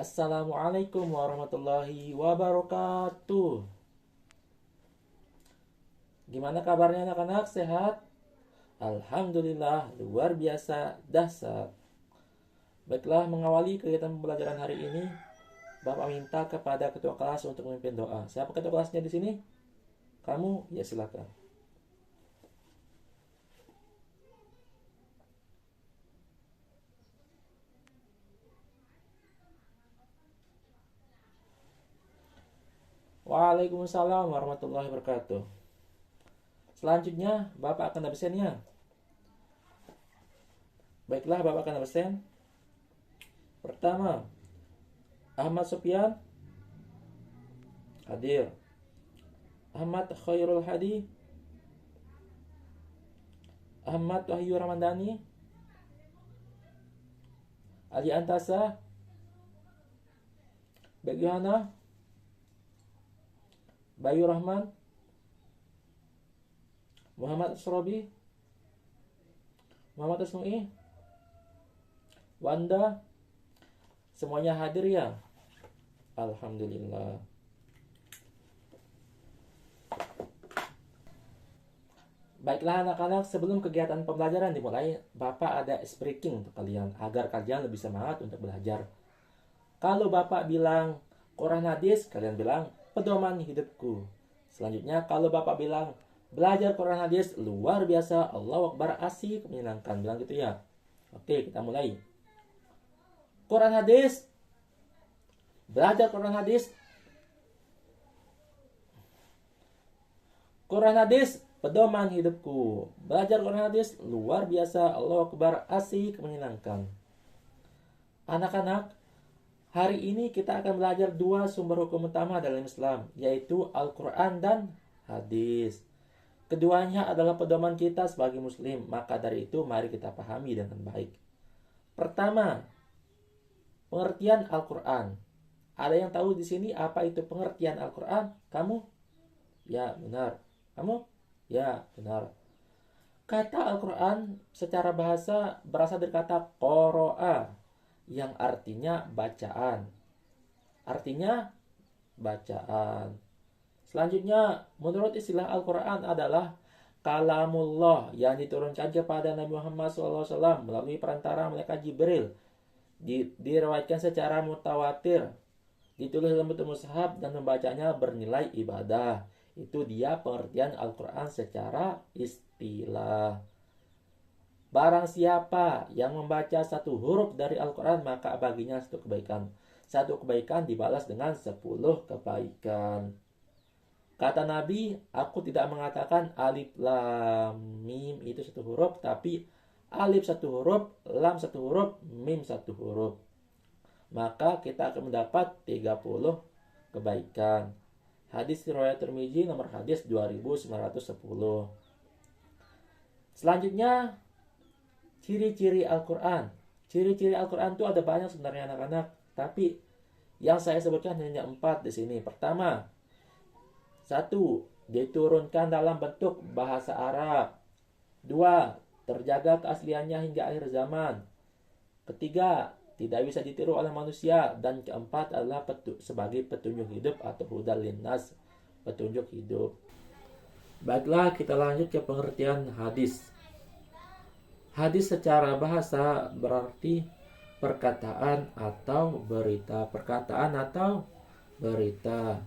Assalamualaikum warahmatullahi wabarakatuh. Gimana kabarnya anak-anak? Sehat? Alhamdulillah, luar biasa, dahsyat. Baiklah, mengawali kegiatan pembelajaran hari ini, Bapak minta kepada ketua kelas untuk memimpin doa. Siapa ketua kelasnya di sini? Kamu? Ya, silakan. Waalaikumsalam warahmatullahi wabarakatuh. Selanjutnya, Bapak akan absennya. Baiklah, Bapak akan absen. Pertama, Ahmad Sofyan hadir. Ahmad Khairul Hadi, Ahmad Wahyu Ramadhani, Ali Antasa, Bagaimana, Bayu Rahman, Muhammad Asrobi, Muhammad Asnui, Wanda, semuanya hadir ya? Alhamdulillah. Baiklah anak-anak, sebelum kegiatan pembelajaran dimulai, Bapak ada ice breaking untuk kalian agar kalian lebih semangat untuk belajar. Kalau Bapak bilang Quran hadis, kalian bilang pedoman hidupku. Selanjutnya kalau Bapak bilang belajar Quran hadis luar biasa, Allahu Akbar, asik, menyenangkan, bilang gitu ya. Oke, kita mulai. Quran hadis. Belajar Quran hadis. Quran hadis, pedoman hidupku. Belajar Quran hadis luar biasa, Allahu Akbar, asik, menyenangkan. Anak-anak, hari ini kita akan belajar dua sumber hukum utama dalam Islam, yaitu Al-Quran dan hadis. Keduanya adalah pedoman kita sebagai muslim, maka dari itu mari kita pahami dengan baik. Pertama, pengertian Al-Quran. Ada yang tahu di sini apa itu pengertian Al-Quran? Kamu? Ya, benar. Kamu? Ya, benar. Kata Al-Quran secara bahasa berasal dari kata qoro'a, yang artinya bacaan. Artinya bacaan. Selanjutnya, menurut istilah Al-Quran adalah kalamullah yang diturunkan kepada Nabi Muhammad SAW melalui perantara malaikat Jibril. Diriwayatkan secara mutawatir, ditulis dalam bentuk mushaf dan membacanya bernilai ibadah. Itu dia pengertian Al-Quran secara istilah. Barang siapa yang membaca satu huruf dari Al-Quran, maka baginya satu kebaikan. Satu kebaikan dibalas dengan 10 kebaikan. Kata Nabi, aku tidak mengatakan alif lam mim itu satu huruf, tapi alif satu huruf, lam satu huruf, mim satu huruf. Maka kita akan mendapat 30 kebaikan. Hadis riwayat Tirmizi, nomor hadis 2910. Selanjutnya, ciri-ciri Al-Quran. Ciri-ciri Al-Quran itu ada banyak sebenarnya anak-anak, tapi yang saya sebutkan hanya 4 di sini. Pertama, 1. Diturunkan dalam bentuk bahasa Arab. 2. Terjaga keasliannya hingga akhir zaman. Ketiga, tidak bisa ditiru oleh manusia. Dan keempat adalah sebagai petunjuk hidup atau hudal linnas, petunjuk hidup. Baiklah, kita lanjut ke pengertian hadis. Hadis secara bahasa berarti perkataan atau berita. Perkataan atau berita.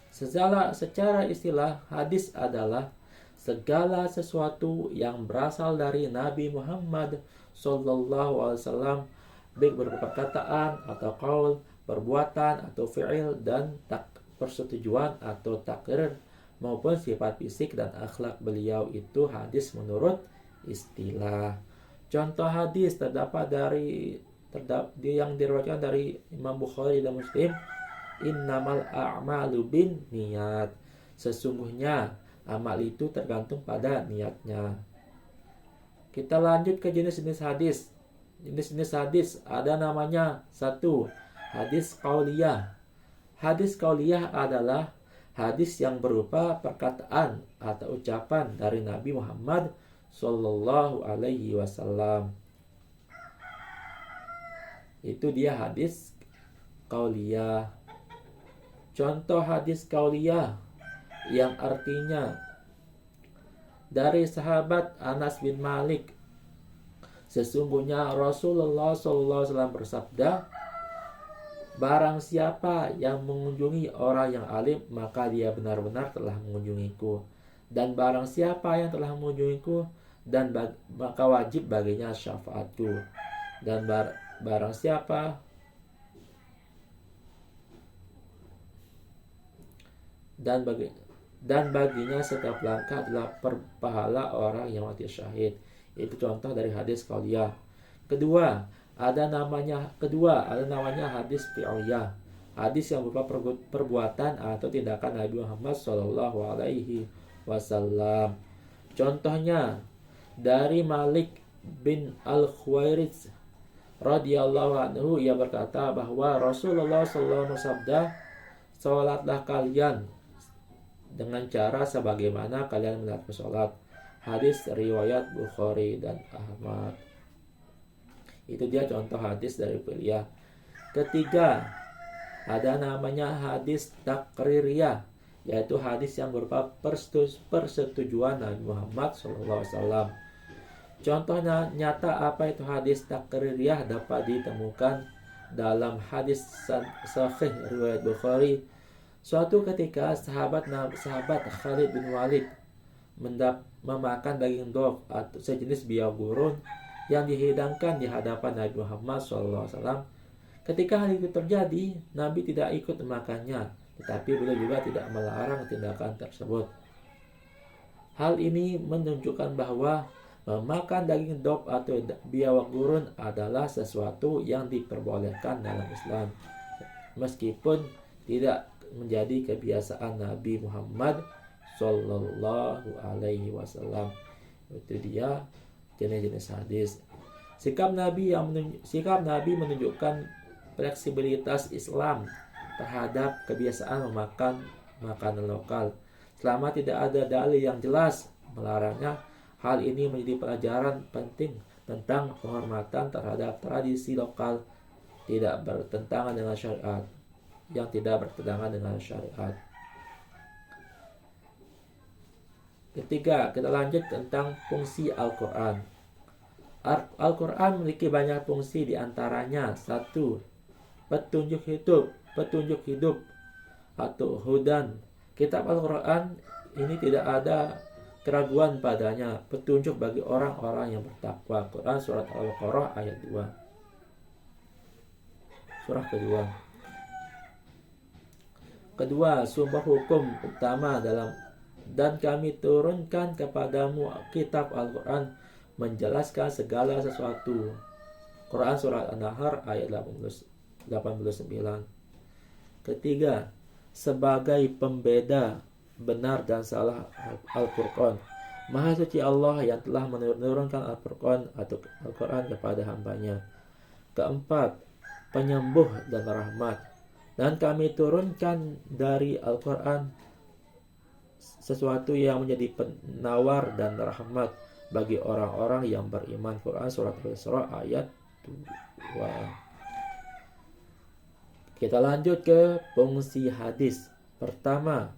Secara istilah, hadis adalah segala sesuatu yang berasal dari Nabi Muhammad SAW, baik berupa perkataan atau qaul, perbuatan atau fi'il, dan persetujuan atau takrir maupun sifat fisik dan akhlak beliau. Itu hadis menurut istilah. Contoh hadis terdapat yang diriwayatkan dari Imam Bukhari dan Muslim. Innamal a'malu bin niat. Sesungguhnya amal itu tergantung pada niatnya. Kita lanjut ke jenis-jenis hadis. Jenis-jenis hadis ada namanya. 1. Hadis qauliyah. Hadis qauliyah adalah hadis yang berupa perkataan atau ucapan dari Nabi Muhammad Sallallahu Alaihi Wasallam. Itu dia hadis qauliyah. Contoh hadis qauliyah yang artinya dari sahabat Anas bin Malik, sesungguhnya Rasulullah SAW bersabda, barang siapa yang mengunjungi orang yang alim, maka dia benar-benar telah mengunjungiku. Dan barang siapa yang telah mengunjungiku, dan maka wajib baginya syafaatku. Dan barang siapa dan baginya setiap langkah adalah pahala orang yang mati syahid. Itu contoh dari hadis qauliyah. Kedua, ada namanya hadis fi'liyah. Hadis yang berupa perbuatan atau tindakan Nabi Muhammad Shallallahu Alaihi Wasallam. Contohnya dari Malik bin Al-Khuwairits radhiyallahu anhu, ia berkata bahwa Rasulullah SAW bersabda, "Salatlah kalian dengan cara sebagaimana kalian melakukan salat." Hadis riwayat Bukhari dan Ahmad. Itu dia contoh hadis dari fi'liyah. Ketiga, ada namanya hadis takririyah, yaitu hadis yang berupa persetujuan Nabi Muhammad SAW. Contohnya nyata apa itu hadis takririyah dapat ditemukan dalam hadis sahih riwayat Bukhari. Suatu ketika sahabat Khalid bin Walid memakan daging dof atau sejenis biawak gurun yang dihidangkan di hadapan Nabi Muhammad SAW. Ketika hal itu terjadi, Nabi tidak ikut memakannya, tetapi beliau juga tidak melarang tindakan tersebut. Hal ini menunjukkan bahwa memakan daging dof atau biawak gurun adalah sesuatu yang diperbolehkan dalam Islam, meskipun tidak menjadi kebiasaan Nabi Muhammad Sallallahu Alaihi Wasallam. Itu dia jenis-jenis hadis. Sikap Nabi menunjukkan fleksibilitas Islam terhadap kebiasaan memakan makanan lokal. Selama tidak ada dalil yang jelas melarangnya, hal ini menjadi pelajaran penting tentang penghormatan terhadap tradisi lokal tidak bertentangan dengan syariat. Ketiga, kita lanjut tentang fungsi Al-Quran. Al-Quran memiliki banyak fungsi, diantaranya 1. Petunjuk hidup atau hudan. Kitab Al-Quran ini tidak ada keraguan padanya, petunjuk bagi orang-orang yang bertakwa. Quran surat Al-Baqarah ayat 2. Surah kedua. Kedua, sumber hukum utama dan kami turunkan kepadamu kitab Al-Quran menjelaskan segala sesuatu. Quran surat An-Nahl ayat 89. Ketiga, sebagai pembeda benar dan salah Al-Furqan. Maha suci Allah yang telah menurunkan Al-Furqan atau Al-Quran kepada hambanya. Keempat, penyembuh dan rahmat. Dan kami turunkan dari Al-Quran sesuatu yang menjadi penawar dan rahmat bagi orang-orang yang beriman. Quran surat Al-Isra ayat 2. Kita lanjut ke fungsi hadis. Pertama,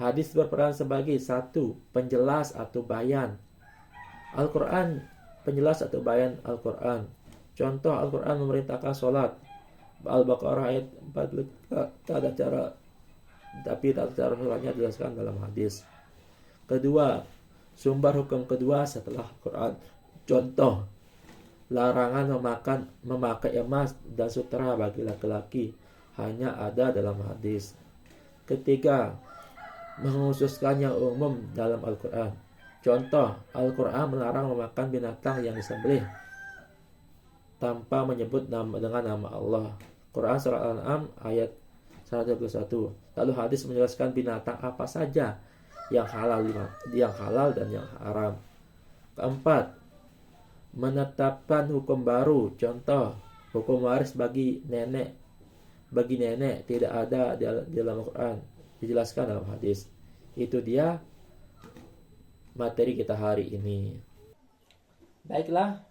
hadis berperan sebagai 1. Penjelas atau bayan Al-Quran. Penjelas atau bayan Al-Quran. Contoh, Al-Quran memerintahkan sholat. Al-Baqarah ayat 40. Tata cara sholatnya dijelaskan dalam hadis. Kedua, sumber hukum kedua setelah Al-Quran. Contoh, larangan memakai emas dan sutra bagi laki-laki hanya ada dalam hadis. Ketiga, menghususkan yang umum dalam Al-Quran. Contoh, Al-Quran melarang memakan binatang yang disembelih tanpa menyebut dengan nama Allah. Quran surat Al-An'am ayat 121. Lalu hadis menjelaskan binatang apa saja yang halal dan yang haram. Keempat, menetapkan hukum baru. Contoh, hukum waris bagi nenek tidak ada di dalam Al-Quran, dijelaskan dalam hadis. Itu dia materi kita hari ini. Baiklah,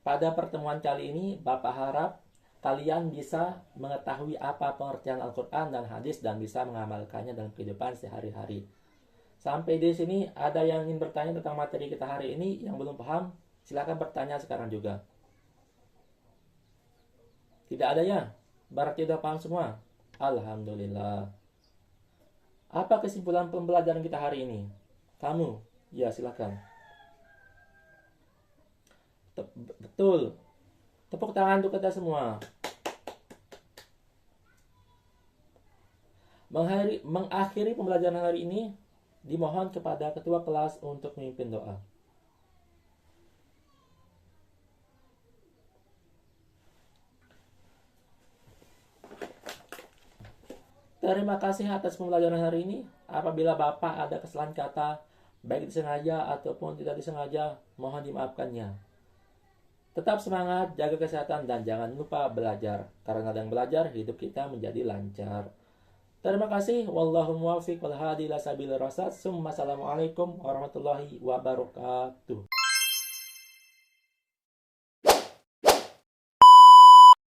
pada pertemuan kali ini Bapak harap kalian bisa mengetahui apa pengertian Al-Quran dan hadis dan bisa mengamalkannya dalam kehidupan sehari-hari. Sampai di sini ada yang ingin bertanya tentang materi kita hari ini yang belum paham? Silakan bertanya sekarang juga. Tidak ada ya? Berarti sudah paham semua? Alhamdulillah. Apa kesimpulan pembelajaran kita hari ini? Kamu? Ya, silakan. Betul. Tepuk tangan untuk kita semua. Mengakhiri pembelajaran hari ini, dimohon kepada ketua kelas untuk memimpin doa. Terima kasih atas pembelajaran hari ini. Apabila Bapak ada kesalahan kata, baik disengaja ataupun tidak disengaja, mohon dimaafkannya. Tetap semangat, jaga kesehatan, dan jangan lupa belajar. Karena dengan belajar, hidup kita menjadi lancar. Terima kasih. Wallahu muwaffiq wal hadi ila sabilir rasyad. Assalamualaikum warahmatullahi wabarakatuh.